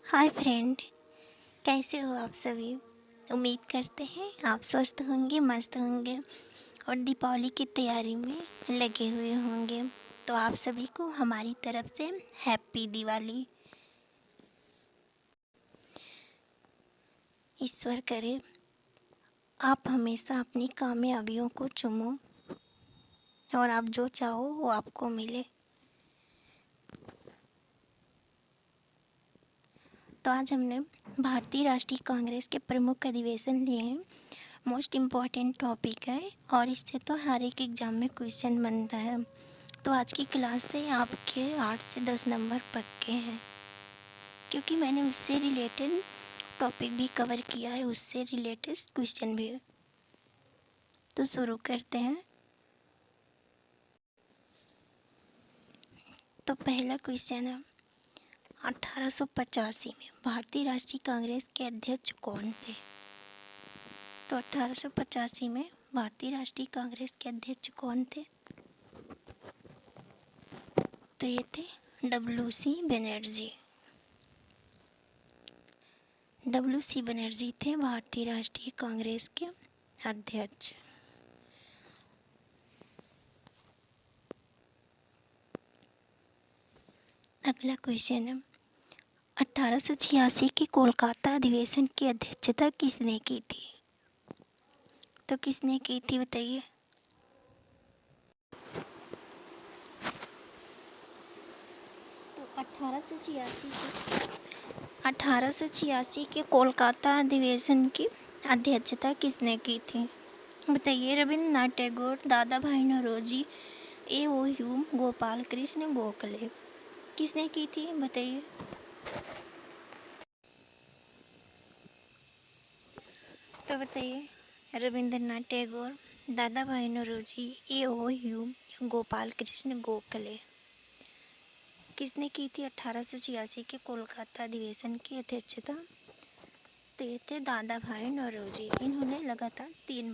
Hi friend, कैसे हो आप सभी। उम्मीद करते हैं आप स्वस्थ होंगे, मस्त होंगे और दीपावली की तैयारी में लगे हुए होंगे। तो आप सभी को हमारी तरफ से हैप्पी दिवाली। ईश्वर करे आप हमेशा अपनी कामयाबियों को चुमो और आप जो चाहो वो आपको मिले। तो आज हमने भारतीय राष्ट्रीय कांग्रेस के प्रमुख अधिवेशन लिए हैं। मोस्ट इम्पॉर्टेंट टॉपिक है और इससे तो हर एक एग्ज़ाम में क्वेश्चन बनता है। तो आज की क्लास से आपके 8 से 10 नंबर पक्के हैं, क्योंकि मैंने उससे रिलेटेड टॉपिक भी कवर किया है, उससे रिलेटेड क्वेश्चन भी है। तो शुरू करते हैं। तो पहला क्वेश्चन है, 1885 में भारतीय राष्ट्रीय कांग्रेस के अध्यक्ष कौन थे। तो 1885 में भारतीय राष्ट्रीय कांग्रेस के अध्यक्ष कौन थे। तो ये थे WC बनर्जी। WC बनर्जी थे भारतीय राष्ट्रीय कांग्रेस के अध्यक्ष। अगला क्वेश्चन है, 1886 के कोलकाता अधिवेशन की अध्यक्षता किसने की थी। तो किसने की थी बताइए। तो 1886 के कोलकाता अधिवेशन की अध्यक्षता किसने की थी बताइए। रविन्द्रनाथ टैगोर, दादा भाई नौरोजी, A.O. ह्यूम, गोपाल कृष्ण गोखले। किसने की थी बताइए। तो बताइए, रविन्द्रनाथ टैगोर, दादा भाई नौरोजी, A.O. ह्यूम, गोपाल कृष्ण गोखले। किसने की थी 1886 के कोलकाता अधिवेशन की अध्यक्षता। तो ये थे दादा भाई नौरोजी। इन्होंने लगातार 3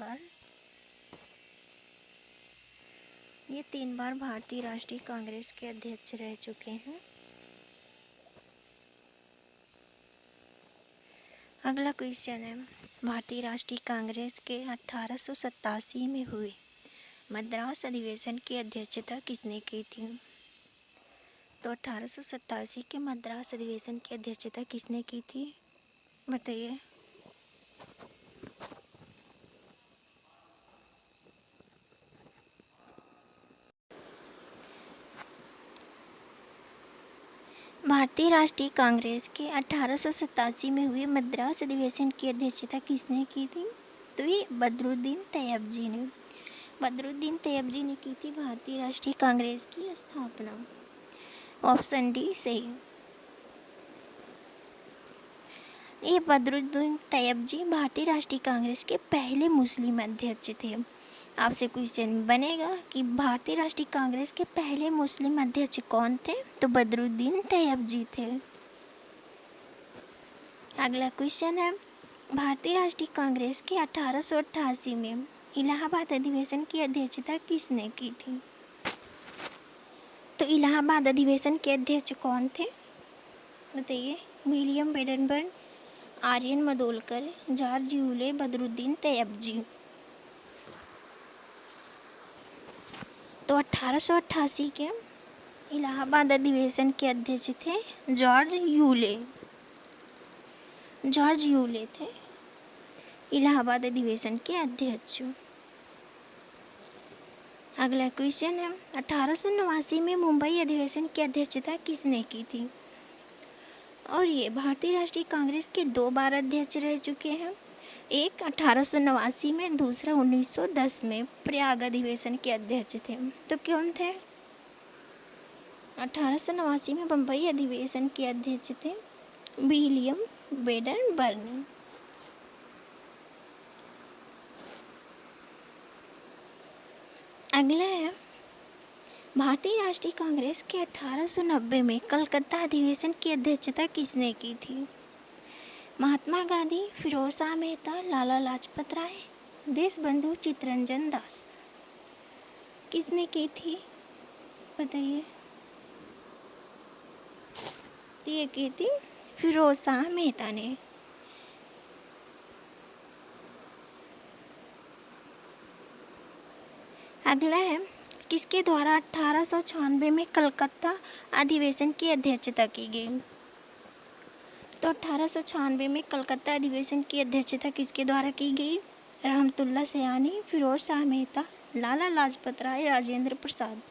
बार भारतीय राष्ट्रीय कांग्रेस के अध्यक्ष रह चुके हैं। अगला क्वेश्चन है, भारतीय राष्ट्रीय कांग्रेस के 1887 में हुए मद्रास अधिवेशन की अध्यक्षता किसने की थी। तो 1887 के मद्रास अधिवेशन की अध्यक्षता किसने की थी बताइए। भारतीय राष्ट्रीय कांग्रेस के 1887 में हुए मद्रास अधिवेशन की अध्यक्षता किसने की थी। तो ये बदरुद्दीन तैयब जी ने। बदरुद्दीन तैयब जी ने की थी भारतीय राष्ट्रीय कांग्रेस की स्थापना। ऑप्शन डी सही। ये बदरुद्दीन तैयब जी भारतीय राष्ट्रीय कांग्रेस के पहले मुस्लिम अध्यक्ष थे। आपसे क्वेश्चन बनेगा कि भारतीय राष्ट्रीय कांग्रेस के पहले मुस्लिम अध्यक्ष कौन थे। तो बदरुद्दीन तैयब जी थे। अगला क्वेश्चन है, भारतीय राष्ट्रीय कांग्रेस के 1888 में इलाहाबाद अधिवेशन की अध्यक्षता किसने की थी। तो इलाहाबाद अधिवेशन के अध्यक्ष कौन थे बताइए। William Wedderburn, R N Mudholkar, George Yule, Badruddin Tyabji. तो 1888 के इलाहाबाद अधिवेशन के अध्यक्ष थे जॉर्ज यूले। जॉर्ज यूले थे इलाहाबाद अधिवेशन के अध्यक्ष। अगला क्वेश्चन है, 1889 में मुंबई अधिवेशन की अध्यक्षता किसने की थी। और ये भारतीय राष्ट्रीय कांग्रेस के 2 बार अध्यक्ष रह चुके हैं। एक 1889 में, दूसरा 1910 में प्रयाग अधिवेशन के अध्यक्ष थे। तो कौन थे। 1889 में बम्बई अधिवेशन के अध्यक्ष थे विलियम बेडनबर्ग। अगला है, भारतीय राष्ट्रीय कांग्रेस के 1890 में कलकत्ता अधिवेशन की अध्यक्षता किसने की थी। महात्मा गांधी, फिरोज शाह मेहता, लाला लाजपत राय, देशबंधु चित्तरंजन दास। किसने की थी बताइए। तो ये की थी फिरोज शाह मेहता ने। अगला है, किसके द्वारा 1896 में कलकत्ता अधिवेशन की अध्यक्षता की गई? तो 1896 में कलकत्ता अधिवेशन की अध्यक्षता किसके द्वारा की गई? रहमतुल्लाह सयानी, फिरोज शाह मेहता, लाला लाजपत राय, राजेंद्र प्रसाद।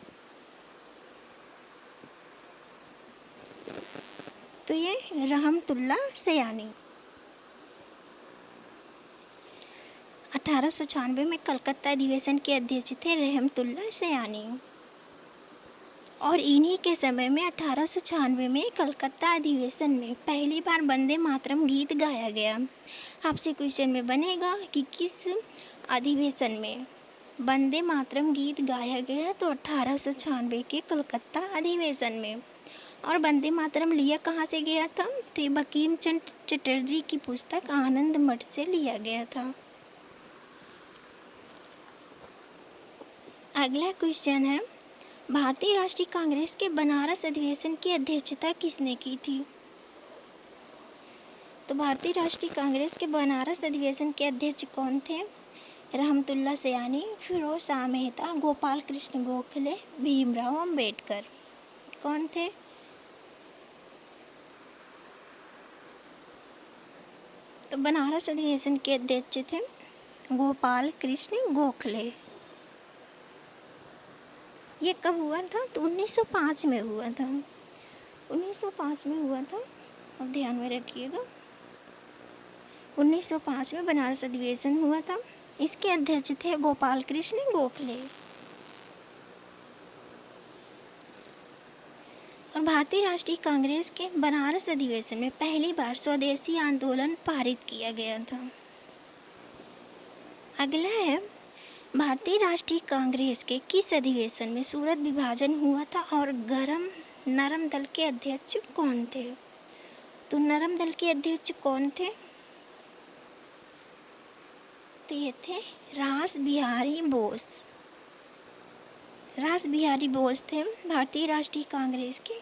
तो ये रहमतुल्लाह सयानी। 1896 में कलकत्ता अधिवेशन के अध्यक्ष थे रहमतुल्लाह सयानी। और इन्हीं के समय में 1896 में कलकत्ता अधिवेशन में पहली बार वंदे मातरम गीत गाया गया। आपसे क्वेश्चन में बनेगा कि किस अधिवेशन में वंदे मातरम गीत गाया गया? तो 1896 के कलकत्ता अधिवेशन में। और वंदे मातरम लिया कहाँ से गया था? तो ये बंकिम चंद्र चटर्जी की पुस्तक आनंद मठ से लिया गया था। अगला क्वेश्चन है, भारतीय राष्ट्रीय कांग्रेस के बनारस अधिवेशन की अध्यक्षता किसने की थी? तो भारतीय राष्ट्रीय कांग्रेस के बनारस अधिवेशन के अध्यक्ष कौन थे? रहमतुल्लाह सयानी, फिरोज शाह मेहता, गोपाल कृष्ण गोखले, भीमराव अंबेडकर। कौन थे? तो बनारस अधिवेशन के अध्यक्ष थे गोपाल कृष्ण गोखले। ये कब हुआ था? तो 1905 में हुआ था। 1905 में हुआ था, अब ध्यान में रखिएगा। 1905 में बनारस अधिवेशन हुआ था। इसके अध्यक्ष थे गोपाल कृष्ण गोखले। और भारतीय राष्ट्रीय कांग्रेस के बनारस अधिवेशन में पहली बार स्वदेशी आंदोलन पारित किया गया था। अगला है, भारतीय राष्ट्रीय कांग्रेस के किस अधिवेशन में सूरत विभाजन हुआ था और नरम दल के अध्यक्ष कौन थे? तो नरम दल के अध्यक्ष कौन थे? तो ये थे रास बिहारी बोस। रास बिहारी बोस थे भारतीय राष्ट्रीय कांग्रेस के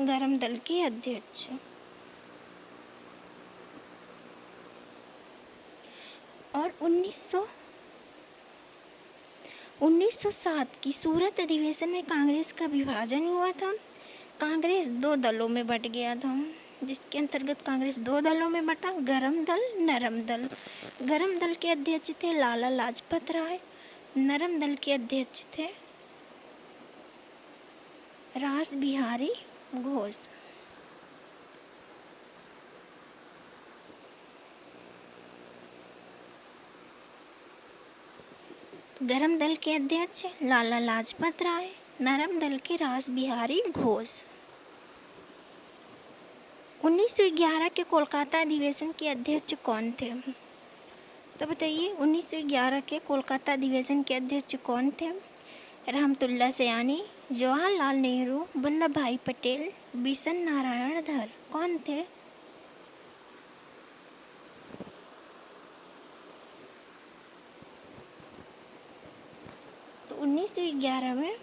गरम दल के अध्यक्ष। और 1907 की सूरत अधिवेशन में कांग्रेस का विभाजन हुआ था। कांग्रेस दो दलों में बट गया था, जिसके अंतर्गत कांग्रेस दो दलों में बटा, गरम दल, नरम दल। गरम दल के अध्यक्ष थे लाला लाजपत राय, नरम दल के अध्यक्ष थे रास बिहारी घोष। गरम दल के अध्यक्ष लाला लाजपत राय, नरम दल के रास बिहारी घोष। 1911 के कोलकाता अधिवेशन के अध्यक्ष कौन थे? तो बताइए, 1911 के कोलकाता अधिवेशन के अध्यक्ष कौन थे? रहमतुल्लाह सयानी, जवाहरलाल नेहरू, वल्लभ भाई पटेल, बिशन नारायण धर। कौन थे? तो 1911 में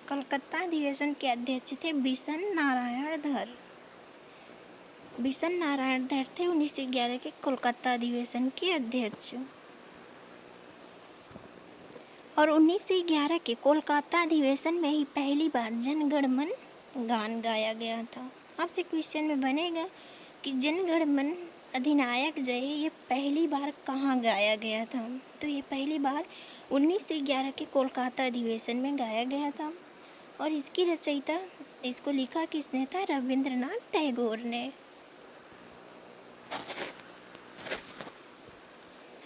कलकत्ता अधिवेशन के अध्यक्ष थे बिशन नारायण धर। बिशन नारायण धर थे 1911 के कोलकाता अधिवेशन के अध्यक्ष। और 1911 के कोलकाता अधिवेशन में ही पहली बार जन गण मन गान गाया गया था। आपसे क्वेश्चन में बनेगा कि जन गण मन अधिनायक जय ये पहली बार कहाँ गाया गया था? तो ये पहली बार 1911 के कोलकाता अधिवेशन में गाया गया था। और इसकी रचयिता, इसको लिखा किसने था? रविंद्रनाथ टैगोर ने।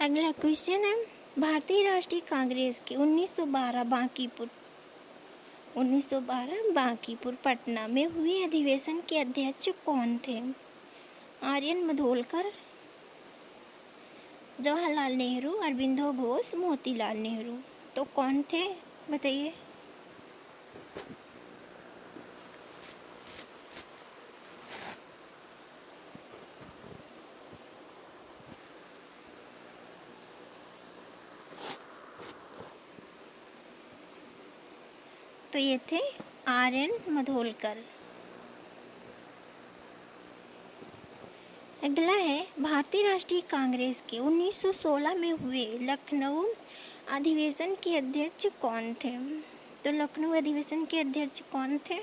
अगला क्वेश्चन है, भारतीय राष्ट्रीय कांग्रेस के 1912 बांकीपुर पटना में हुए अधिवेशन के अध्यक्ष कौन थे? आर्यन मधोलकर, जवाहरलाल नेहरू, अरबिंदो घोष, मोतीलाल नेहरू। तो कौन थे बताइए? तो ये थे आर्यन मधोलकर। अगला है भारतीय राष्ट्रीय कांग्रेस के 1916 में हुए लखनऊ अधिवेशन के अध्यक्ष कौन थे? तो लखनऊ अधिवेशन के अध्यक्ष कौन थे?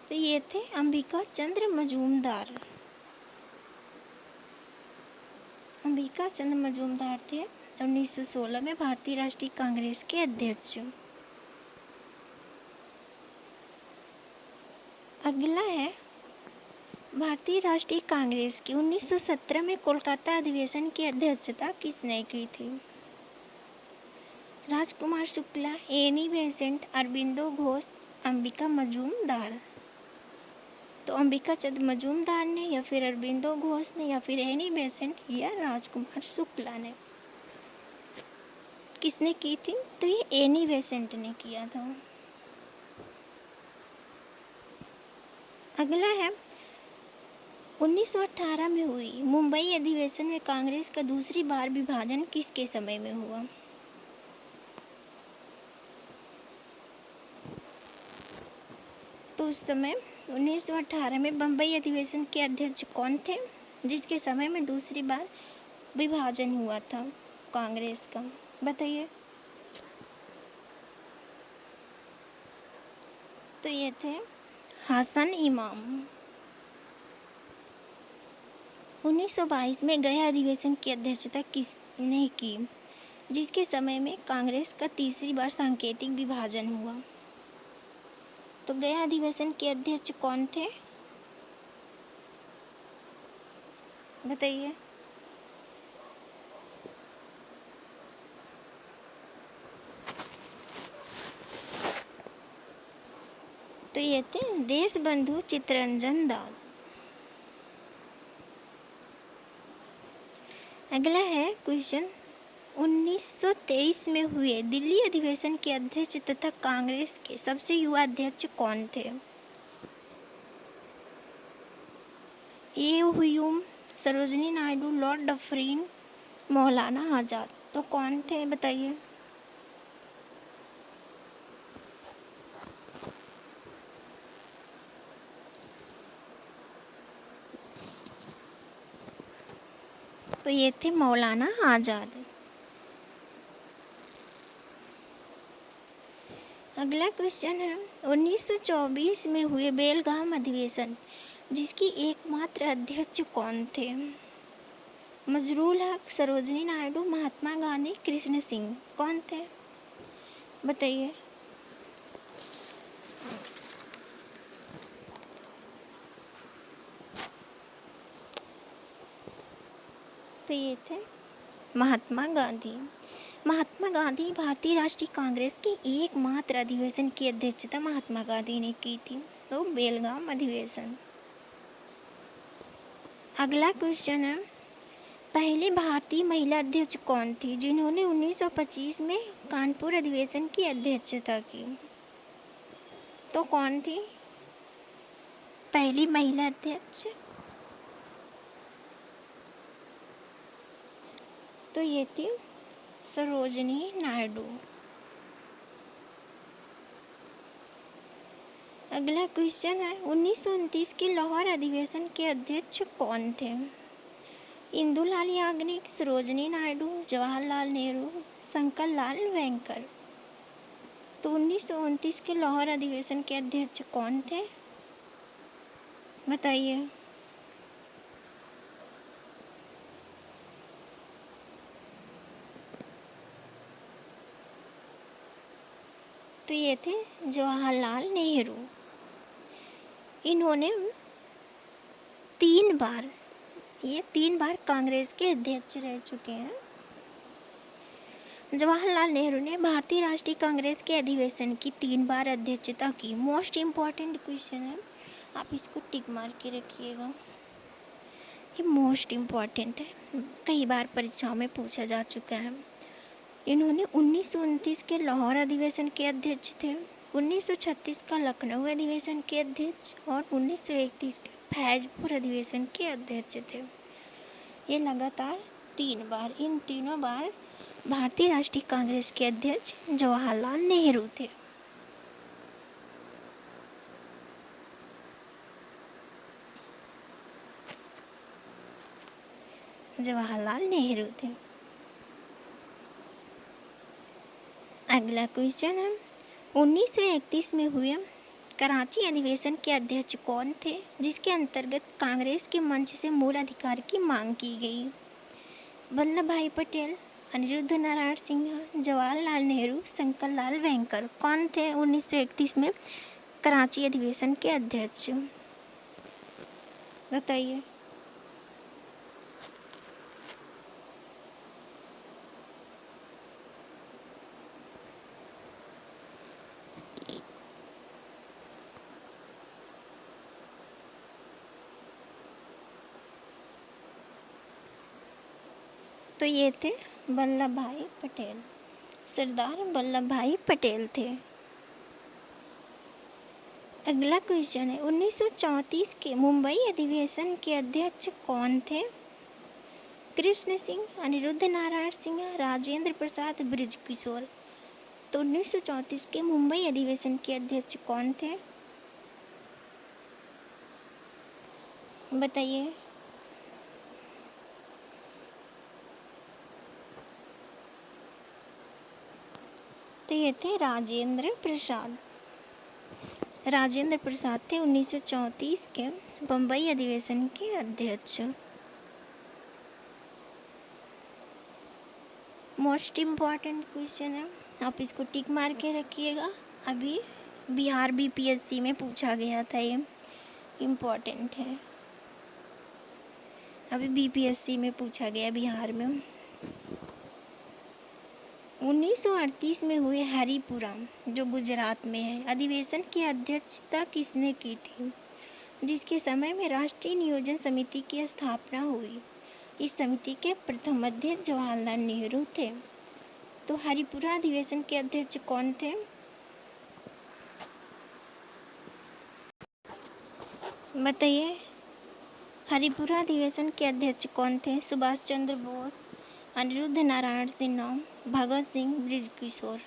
तो ये थे अंबिका चंद्र मजूमदार। अंबिका चंद्र मजूमदार थे 1916 में भारतीय राष्ट्रीय कांग्रेस के अध्यक्ष। अगला है भारतीय राष्ट्रीय कांग्रेस की 1917 में कोलकाता अधिवेशन की अध्यक्षता किसने की थी? Rajkumar Shukla, Annie Besant, Aurobindo Ghosh, Ambika Majumdar. तो अंबिका चंद्र मजूमदार ने, या फिर अरबिंदो घोष ने, या फिर एनी बेसेंट, या राजकुमार शुक्ला ने। किसने की थी? तो ये एनी बेसेंट ने किया था। अगला है 1918 में हुई मुंबई अधिवेशन में कांग्रेस का दूसरी बार विभाजन किसके समय में हुआ? तो उस समय 1918 में बम्बई अधिवेशन के अध्यक्ष कौन थे, जिसके समय में दूसरी बार विभाजन हुआ था कांग्रेस का? बताइए। तो ये थे हसन इमाम। 1922 में गया अधिवेशन की अध्यक्षता किसने की, जिसके समय में कांग्रेस का तीसरी बार सांकेतिक विभाजन हुआ? तो गया अधिवेशन के अध्यक्ष कौन थे? बताइए। तो ये थे देशबंधु चित्तरंजन दास। अगला है क्वेश्चन 1923 में हुए दिल्ली अधिवेशन के अध्यक्ष तथा कांग्रेस के सबसे युवा अध्यक्ष कौन थे? ये हुयूम, सरोजिनी नायडू, लॉर्ड डफरिन, मौलाना आज़ाद। तो कौन थे? बताइए। तो ये थे मौलाना आज़ाद। अगला क्वेश्चन है 1924 में हुए बेलगाम अधिवेशन जिसकी एकमात्र अध्यक्ष कौन थे? मजरूल हक, सरोजिनी नायडू, महात्मा गांधी, कृष्ण सिंह। कौन थे? बताइए। तो ये थे महात्मा गांधी। महात्मा गांधी भारतीय राष्ट्रीय कांग्रेस के एकमात्र अधिवेशन की अध्यक्षता महात्मा गांधी ने की थी, तो बेलगाम अधिवेशन। अगला क्वेश्चन है पहली भारतीय महिला अध्यक्ष कौन थी जिन्होंने 1925 में कानपुर अधिवेशन की अध्यक्षता की? तो कौन थी पहली महिला अध्यक्ष? तो ये थी सरोजिनी नायडू। अगला क्वेश्चन है 1929 के लाहौर अधिवेशन के अध्यक्ष कौन थे? इंदुलाल याग्निक, सरोजिनी नायडू, जवाहरलाल नेहरू, शंकर लाल वेंकर। तो 1929 के लाहौर अधिवेशन के अध्यक्ष कौन थे? बताइए। तो ये थे जवाहरलाल नेहरू। इन्होंने तीन बार कांग्रेस के अध्यक्ष रह चुके हैं। जवाहरलाल नेहरू ने भारतीय राष्ट्रीय कांग्रेस के अधिवेशन की 3 बार अध्यक्षता की। मोस्ट इम्पॉर्टेंट क्वेश्चन है, आप इसको टिक मार के रखिएगा, ये मोस्ट इम्पॉर्टेंट है, कई बार परीक्षाओं में पूछा जा चुका है। इन्होंने 1929 के लाहौर अधिवेशन के अध्यक्ष थे, 1936 का लखनऊ अधिवेशन के अध्यक्ष और 1931 के फैजपुर अधिवेशन के अध्यक्ष थे। ये लगातार 3 बार, इन तीनों बार भारतीय राष्ट्रीय कांग्रेस के अध्यक्ष जवाहरलाल नेहरू थे। जवाहरलाल नेहरू थे। अगला क्वेश्चन है 1931 में हुए कराची अधिवेशन के अध्यक्ष कौन थे, जिसके अंतर्गत कांग्रेस के मंच से मूल अधिकार की मांग की गई? वल्लभ भाई पटेल, अनिरुद्ध नारायण सिंह, जवाहरलाल नेहरू, शंकर लाल वैंकर। कौन थे 1931 में कराची अधिवेशन के अध्यक्ष? बताइए। तो ये थे वल्लभ भाई पटेल, सरदार वल्लभ भाई पटेल थे। अगला क्वेश्चन है 1934 के मुंबई अधिवेशन के अध्यक्ष कौन थे? कृष्ण सिंह, अनिरुद्ध नारायण सिंह, राजेंद्र प्रसाद, बृज किशोर। तो 1934 के मुंबई अधिवेशन के अध्यक्ष कौन थे? बताइए। तो ये थे राजेंद्र प्रसाद। राजेंद्र प्रसाद थे 1934 के बम्बई अधिवेशन के अध्यक्ष। मोस्ट इम्पॉर्टेंट क्वेश्चन है, आप इसको टिक मार के रखिएगा। अभी बिहार बीपीएससी में पूछा गया था, ये इम्पॉर्टेंट है। अभी बीपीएससी में पूछा गया बिहार में। 1938 में हुए हरिपुरा, जो गुजरात में है, अधिवेशन की अध्यक्षता किसने की थी, जिसके समय में राष्ट्रीय नियोजन समिति की स्थापना हुई? इस समिति के प्रथम अध्यक्ष जवाहरलाल नेहरू थे। तो हरिपुरा अधिवेशन के अध्यक्ष कौन थे? बताइए। हरिपुरा अधिवेशन के अध्यक्ष कौन थे? सुभाष चंद्र बोस, अनिरुद्ध नारायण सिन्हा, भगत सिंह, बृज किशोर।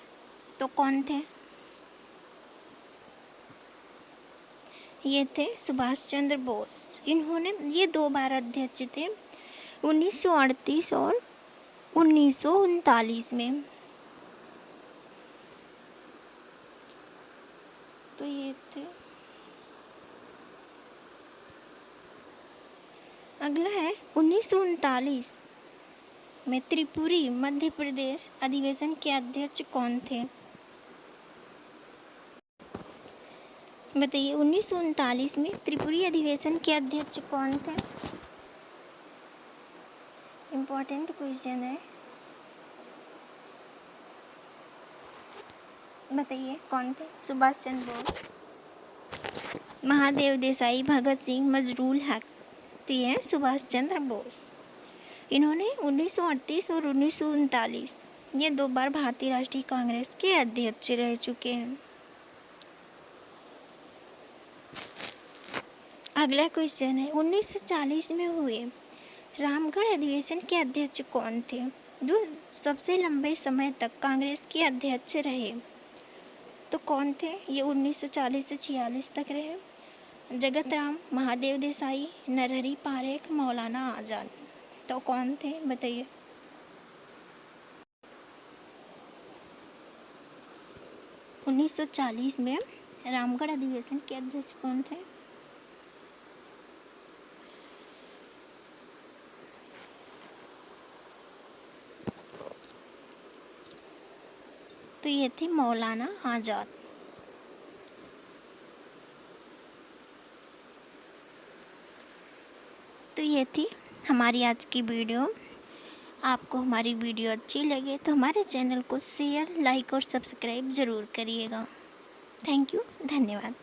तो कौन थे? ये थे सुभाष चंद्र बोस। इन्होंने ये 2 बार अध्यक्ष थे, 1938 और 1939 में। तो ये थे। अगला है 1939 में त्रिपुरी मध्य प्रदेश अधिवेशन के अध्यक्ष कौन थे? बताइए। 1939 में त्रिपुरी अधिवेशन के अध्यक्ष कौन थे? इम्पोर्टेंट क्वेश्चन है, बताइए कौन थे? सुभाष चंद्र बोस, महादेव देसाई, भगत सिंह, मजरूल हक। तो ये सुभाष चंद्र बोस। इन्होंने 1938 और 1939 ये 2 बार भारतीय राष्ट्रीय कांग्रेस के अध्यक्ष रह चुके हैं। अगला क्वेश्चन है 1940 में हुए रामगढ़ अधिवेशन के अध्यक्ष कौन थे, जो सबसे लंबे समय तक कांग्रेस के अध्यक्ष रहे? तो कौन थे ये? 1940 से 46 तक रहे। जगत राम, महादेव देसाई, नरहरि पारेख, मौलाना आज़ाद। तो कौन थे? बताइए। – 1940 में रामगढ़ अधिवेशन के अध्यक्ष कौन थे? तो ये थे मौलाना आज़ाद। तो ये थी हमारी आज की वीडियो। आपको हमारी वीडियो अच्छी लगे तो हमारे चैनल को शेयर, लाइक और सब्सक्राइब ज़रूर करिएगा। थैंक यू, धन्यवाद।